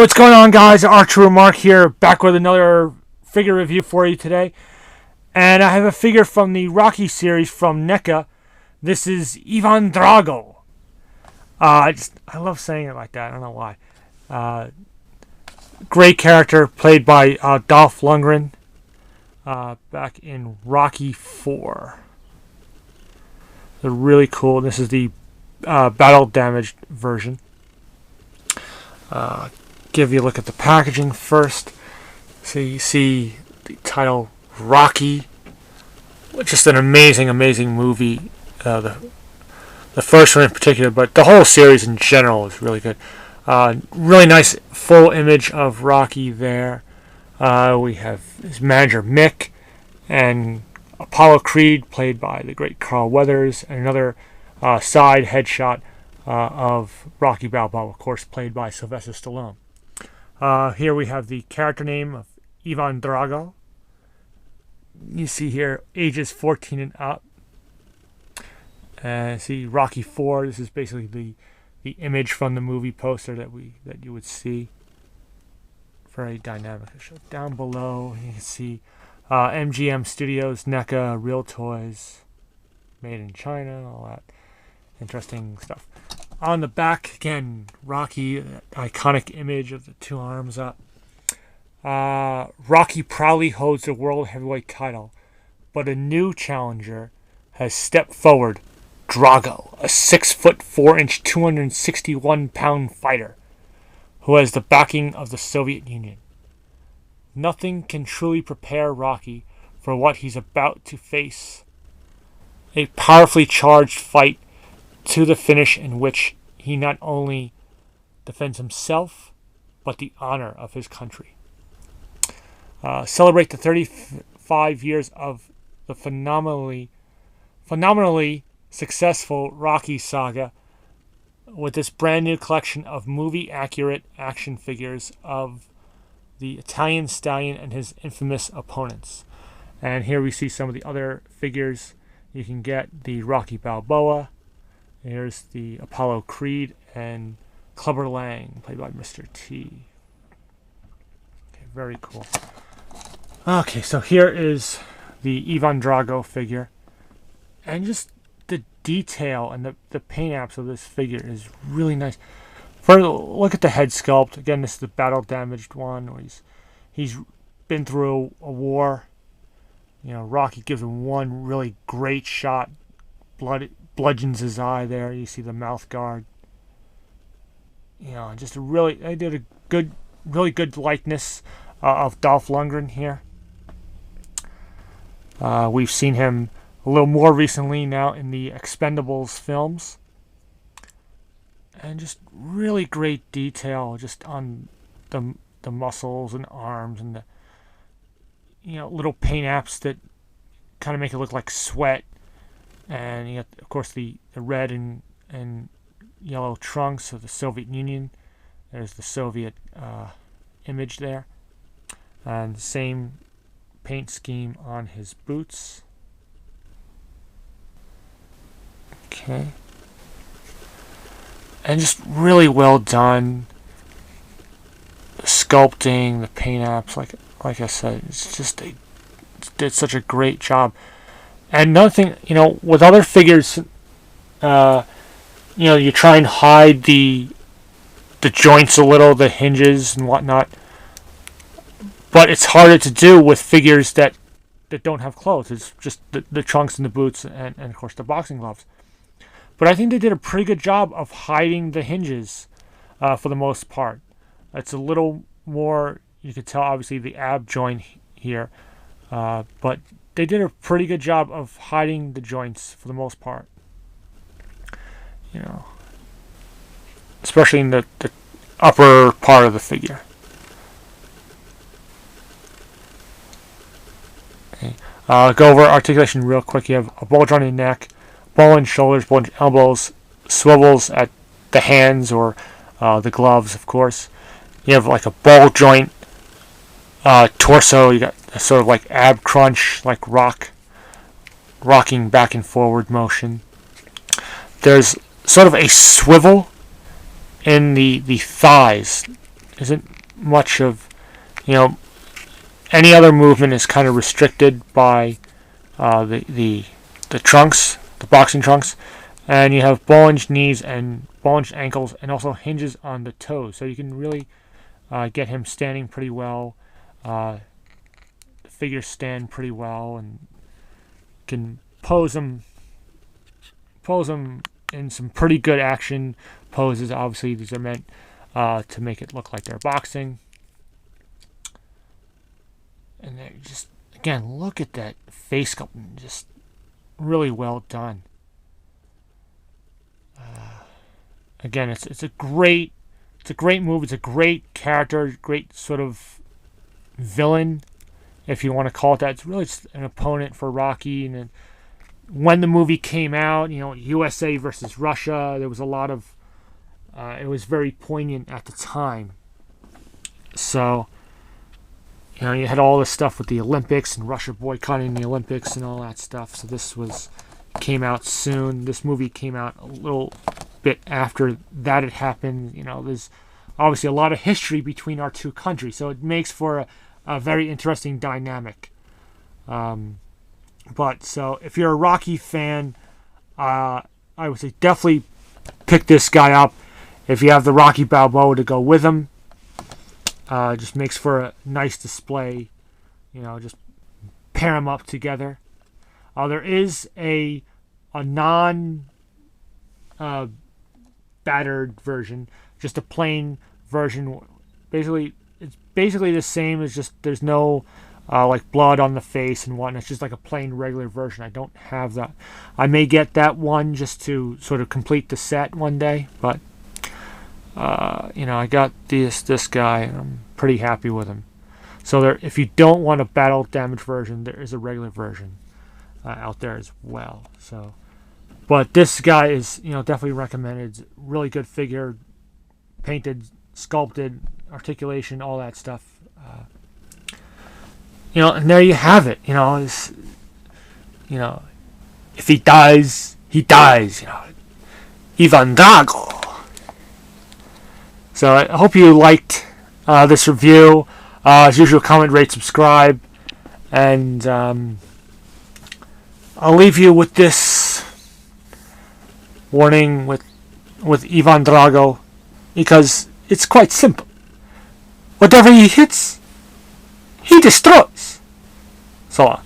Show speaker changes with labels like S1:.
S1: what's going on, guys? Archer Mark here, back with another figure review for you today. And I have a figure from the Rocky series from NECA. This is Ivan Drago. I love saying it like that. I don't know why. Great character, played by Dolph Lundgren back in Rocky 4. They're really cool. This is the battle damaged version. Give you a look at the packaging first. So you see the title Rocky, just an amazing movie. The first one in particular, but the whole series in general is really good. Really nice full image of Rocky there. We have his manager Mick and Apollo Creed, played by the great Carl Weathers, and another side headshot of Rocky Balboa, of course, played by Sylvester Stallone. Here we have the character name of Ivan Drago. You see here ages 14 and up. See Rocky 4. This is basically the image from the movie poster that you would see. Very dynamic. Down below you can see MGM Studios, NECA, Real Toys, made in China, all that interesting stuff. On the back, again, Rocky, iconic image of the two arms up. Rocky proudly holds the world heavyweight title, but a new challenger has stepped forward. Drago, a 6'4", 261-pound fighter who has the backing of the Soviet Union. Nothing can truly prepare Rocky for what he's about to face. A powerfully charged fight to the finish, in which he not only defends himself, but the honor of his country. Celebrate the 35 years of the phenomenally successful Rocky saga with this brand new collection of movie-accurate action figures of the Italian Stallion and his infamous opponents. And here we see some of the other figures. You can get the Rocky Balboa. Here's the Apollo Creed and Clubber Lang, played by Mr. T. Okay, very cool. Okay, so here is the Ivan Drago figure. And just the detail and the paint apps of this figure is really nice. First, look at the head sculpt. Again, this is the battle damaged one, where he's been through a war. You know, Rocky gives him one really great shot. Bludgeons his eye there. You see the mouth guard. You know, just they did a really good likeness of Dolph Lundgren here. We've seen him a little more recently now in the Expendables films. And just really great detail just on the muscles and arms and the little paint apps that kind of make it look like sweat. And you got, of course, the red and yellow trunks of the Soviet Union. There's the Soviet image there. And the same paint scheme on his boots. Okay. And just really well done. The sculpting, the paint apps, like I said, it's just they did such a great job. And another thing, with other figures, you try and hide the joints a little, the hinges and whatnot. But it's harder to do with figures that don't have clothes. It's just the trunks and the boots and of course the boxing gloves. But I think they did a pretty good job of hiding the hinges for the most part. It's a little more, you could tell obviously the ab joint here, but they did a pretty good job of hiding the joints for the most part. Especially in the upper part of the figure. Okay. Go over articulation real quick. You have a bulge on your neck, ball in shoulders, bulge in elbows, swivels at the hands or the gloves, of course. You have like a ball joint torso. You got a sort of like ab crunch, like rocking back and forward motion. There's sort of a swivel in the thighs isn't much of, you know, any other movement is kind of restricted by the trunks, the boxing trunks, and you have ball-hinged knees and ball-hinged ankles, and also hinges on the toes, so you can really get him standing pretty well. The figures stand pretty well, and can pose them in some pretty good action poses. Obviously, these are meant to make it look like they're boxing. And they just, again, look at that face sculpting, just really well done. Again, it's a great move. It's a great character, great sort of villain, if you want to call it that. It's really just an opponent for Rocky. And when the movie came out, you know, USA versus Russia, there was a lot of, it was very poignant at the time. So, you know, you had all this stuff with the Olympics and Russia boycotting the Olympics and all that stuff. So this came out soon. This movie came out a little bit after that had happened. You know, there's obviously a lot of history between our two countries, so it makes for a very interesting dynamic. But so if you're a Rocky fan, I would say definitely pick this guy up. If you have the Rocky Balboa to go with him, just makes for a nice display. You know, just pair them up together. There is a non battered version, just a plain version. Basically, it's basically the same, as just there's no like blood on the face and whatnot. It's just like a plain regular version. I don't have that. I may get that one just to sort of complete the set one day, but you know, I got this guy, and I'm pretty happy with him. So there, if you don't want a battle damage version, there is a regular version out there as well. So, but this guy is, you know, definitely recommended. Really good figure, painted, sculpted, articulation, all that stuff. You know, and there you have it. You know, you know, if he dies, he dies. You know, Ivan Drago. So I hope you liked this review. As usual, comment, rate, subscribe, and I'll leave you with this warning with Ivan Drago, because it's quite simple. Whatever he hits, he destroys. So on.